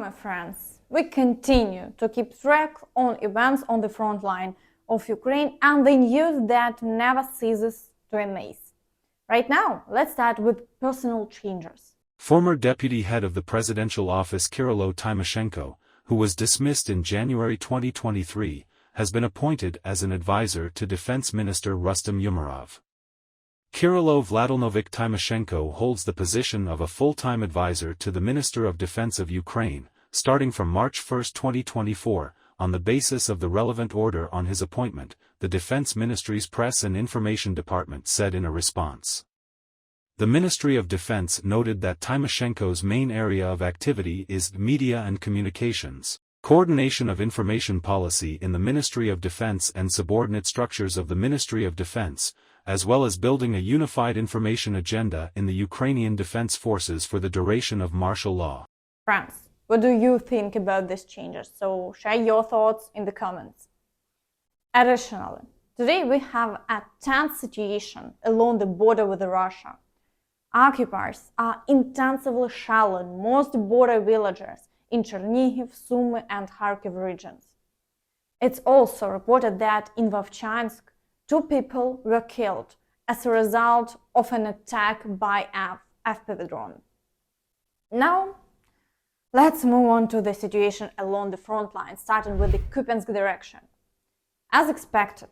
my friends, we continue to keep track on events on the front line of Ukraine and the news that never ceases to amaze. Right now, let's start with personal changes. Former deputy head of the presidential office Kirilo Tymoshenko, who was dismissed in January 2023, has been appointed as an advisor to Defense Minister Rustem Umerov. Kirilo Vladimirovich Tymoshenko holds the position of a full-time advisor to the Minister of Defense of Ukraine, starting from March 1, 2024, on the basis of the relevant order on his appointment, the Defense Ministry's Press and Information Department said in a response. The Ministry of Defense noted that Tymoshenko's main area of activity is media and communications, coordination of information policy in the Ministry of Defense and subordinate structures of the Ministry of Defense, as well as building a unified information agenda in the Ukrainian Defense Forces for the duration of martial law. Friends, what do you think about these changes? So share your thoughts in the comments. Additionally, today we have a tense situation along the border with Russia. Occupiers are intensively shelling most border villages in Chernihiv, Sumy and Kharkiv regions. It's also reported that in Vovchansk, 2 people were killed as a result of an attack by FPV drone. Now, let's move on to the situation along the front line, starting with the Kupiansk direction. As expected,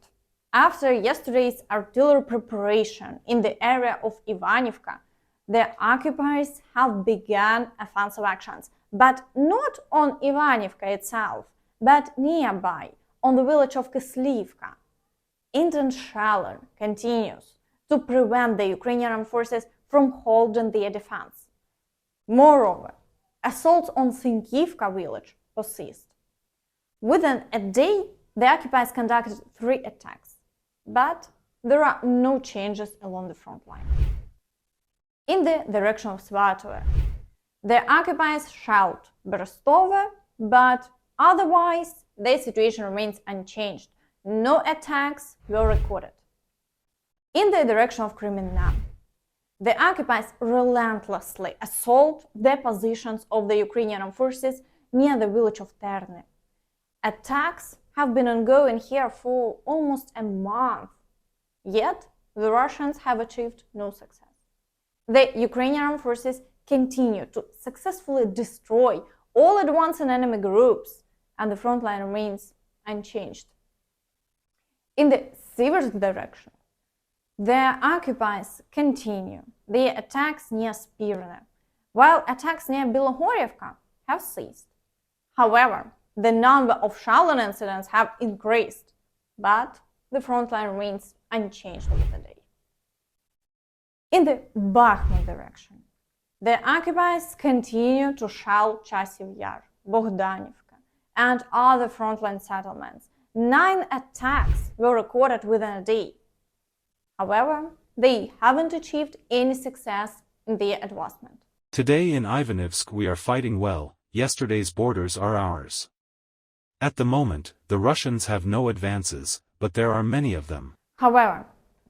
after yesterday's artillery preparation in the area of Ivanivka, the occupiers have begun offensive actions, but not on Ivanivka itself, but nearby, on the village of Kislivka. Intense shelling continues to prevent the Ukrainian armed forces from holding their defense. Moreover, assaults on Sinkivka village persist. Within a day, the occupiers conducted 3 attacks, but there are no changes along the front line. In the direction of Svatove, the occupiers shelled Berestova, but otherwise the situation remains unchanged. No attacks were recorded. In the direction of Kreminna, the occupiers relentlessly assault the positions of the Ukrainian armed forces near the village of Terne. Attacks have been ongoing here for almost a month, yet the Russians have achieved no success. The Ukrainian armed forces continue to successfully destroy all advancing enemy groups, and the front line remains unchanged. In the Siversk direction, the occupiers continue their attacks near Spirne, while attacks near Bilohorivka have ceased. However, the number of shelling incidents have increased, but the front line remains unchanged over the day. In the Bakhmut direction, the occupiers continue to shell Chasiv Yar, Bogdanivka, and other frontline settlements. 9 attacks were recorded within a day. However, they haven't achieved any success in their advancement. Today in Ivanivsk we are fighting well, yesterday's borders are ours. At the moment, the Russians have no advances, but there are many of them. However,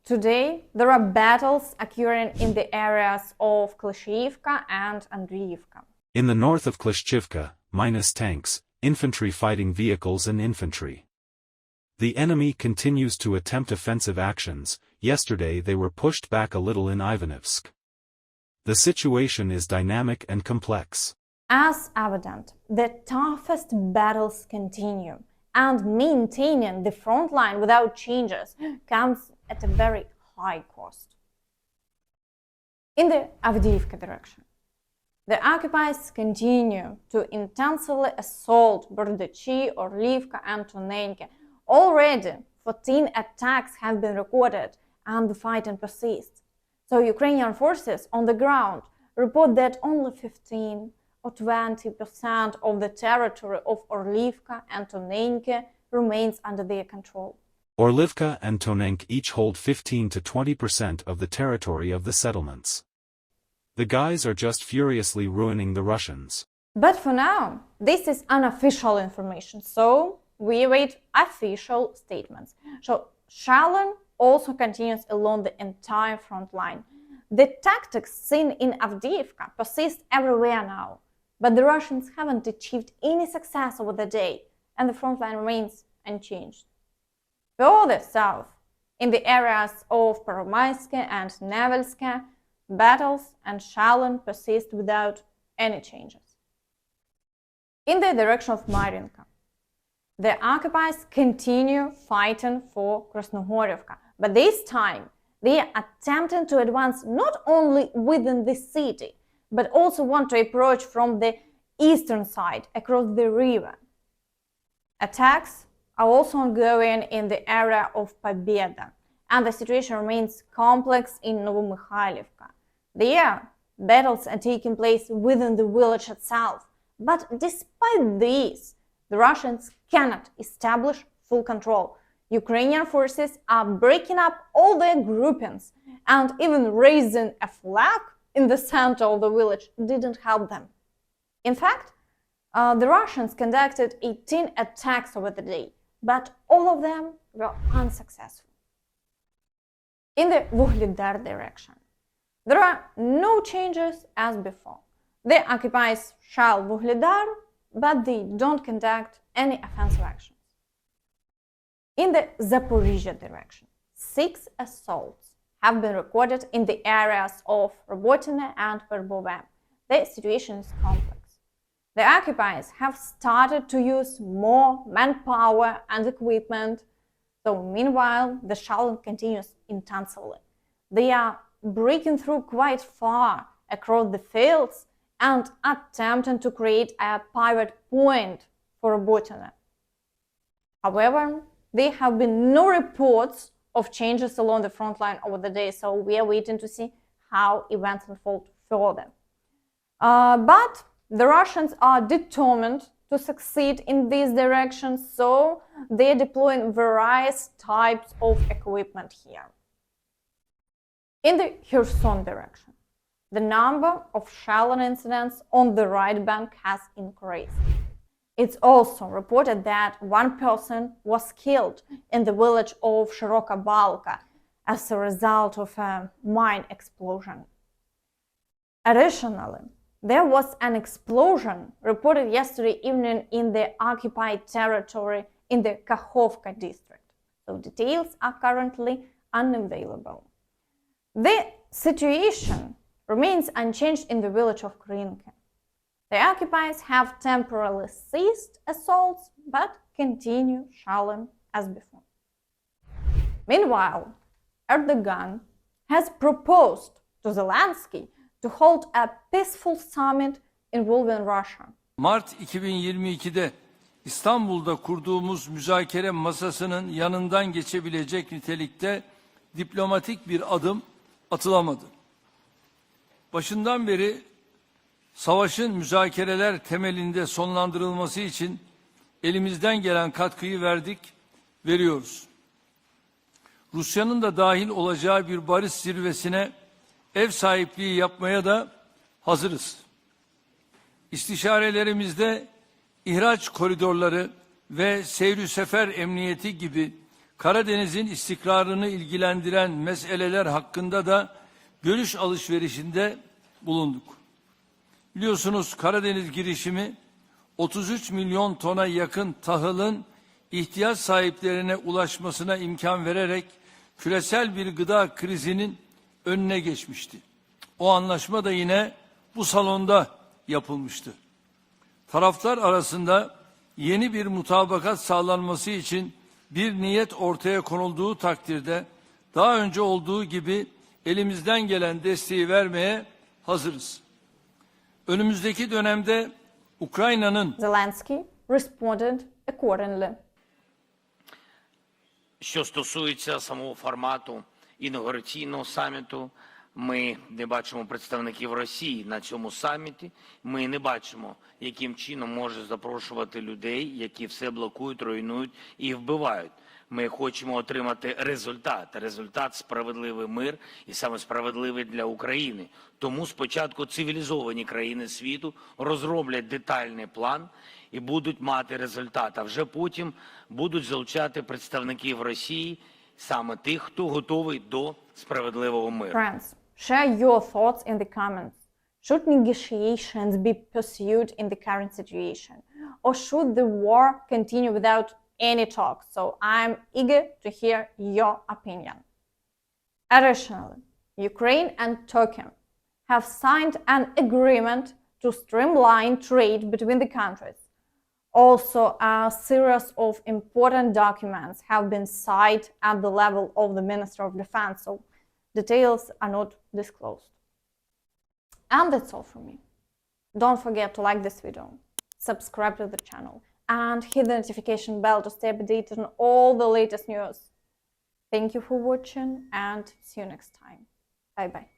today there are battles occurring in the areas of Klishchiivka and Andriivka. In the north of Klishchiivka, minus tanks, infantry fighting vehicles and infantry. The enemy continues to attempt offensive actions. Yesterday they were pushed back a little in Ivanivsk. The situation is dynamic and complex. As evident, the toughest battles continue, and maintaining the front line without changes comes at a very high cost. In the Avdiivka direction, the occupiers continue to intensively assault Berdychi, Orlivka and Tonenke. Already 14 attacks have been recorded and the fighting persists. So Ukrainian forces on the ground report that only 15 or 20% of the territory of Orlivka and Tonenke remains under their control. Orlivka and Tonenke each hold 15 to 20% of the territory of the settlements. The guys are just furiously ruining the Russians. But for now, this is unofficial information, so we await official statements. So shelling also continues along the entire front line. The tactics seen in Avdiivka persist everywhere now, But the Russians haven't achieved any success over the day, and the front line remains unchanged. Further south, in the areas of Peromaiske and Nevelske, battles and Shalin persist without any changes. In the direction of Marinka, the occupiers continue fighting for Krasnohorivka, but this time they are attempting to advance not only within the city, but also want to approach from the eastern side across the river. Attacks are also ongoing in the area of Pobeda, and the situation remains complex in Novomykhailivka. There, battles are taking place within the village itself, but despite this, the Russians cannot establish full control. Ukrainian forces are breaking up all their groupings, and even raising a flag in the center of the village didn't help them. In fact, the Russians conducted 18 attacks over the day, but all of them were unsuccessful. In the Vuhledar direction, there are no changes as before. The occupiers shell Vuhledar, but they don't conduct any offensive actions. In the Zaporizhia direction, 6 assaults have been recorded in the areas of Robotine and Verbove. The situation is complex. The occupiers have started to use more manpower and equipment, so meanwhile the shelling continues intensively. They are breaking through quite far across the fields and attempting to create a pivot point for Robotine. However, there have been no reports of changes along the front line over the day, so we are waiting to see how events unfold further. But the Russians are determined to succeed in this direction, so they're deploying various types of equipment here. In the Kherson direction, the number of shelling incidents on the right bank has increased. It's also reported that one person was killed in the village of Shiroka Balka as a result of a mine explosion. Additionally, there was an explosion reported yesterday evening in the occupied territory in the Kakhovka district. So details are currently unavailable. The situation remains unchanged in the village of Krinke. The occupiers have temporarily ceased assaults but continue shelling as before. Meanwhile, Erdogan has proposed to Zelenskyi to hold a peaceful summit involving Russia. Mart 2022'de İstanbul'da kurduğumuz müzakere masasının yanından geçebilecek nitelikte diplomatik bir adım atılamadı. Başından beri savaşın müzakereler temelinde sonlandırılması için elimizden gelen katkıyı verdik, veriyoruz. Rusya'nın da dahil olacağı bir barış zirvesine ev sahipliği yapmaya da hazırız. İstişarelerimizde ihraç koridorları ve seyr-ü sefer emniyeti gibi Karadeniz'in istikrarını ilgilendiren meseleler hakkında da görüş alışverişinde bulunduk. Biliyorsunuz Karadeniz girişimi 33 milyon tona yakın tahılın ihtiyaç sahiplerine ulaşmasına imkan vererek küresel bir gıda krizinin önüne geçmişti. O anlaşma da yine bu salonda yapılmıştı. Taraflar arasında yeni bir mutabakat sağlanması için bir niyet ortaya konulduğu takdirde daha önce olduğu gibi elimizden gelen desteği vermeye hazırız. Önümüzdeki dönemde Ukrayna'nın Zelensky responded accordingly. Що стосується самого формату інаугураційного саміту, ми не бачимо представників Росії на цьому саміті. Ми не бачимо, яким чином може запрошувати людей, які все блокують, руйнують і вбивають. Ми хочемо отримати результат – справедливий мир і саме справедливий для України. Тому спочатку цивілізовані країни світу розроблять детальний план і будуть мати результат, а вже потім будуть залучати представників Росії, саме тих, хто готовий до справедливого миру. Friends, share your thoughts in the comments. Should negotiations be pursued in the current situation? Or should the war continue without any talks? So I'm eager to hear your opinion. Additionally, Ukraine and Turkey have signed an agreement to streamline trade between the countries. Also, a series of important documents have been signed at the level of the Minister of Defense, so details are not disclosed. And that's all from me. Don't forget to like this video, subscribe to the channel, and hit the notification bell to stay updated on all the latest news. Thank you for watching and see you next time. Bye bye.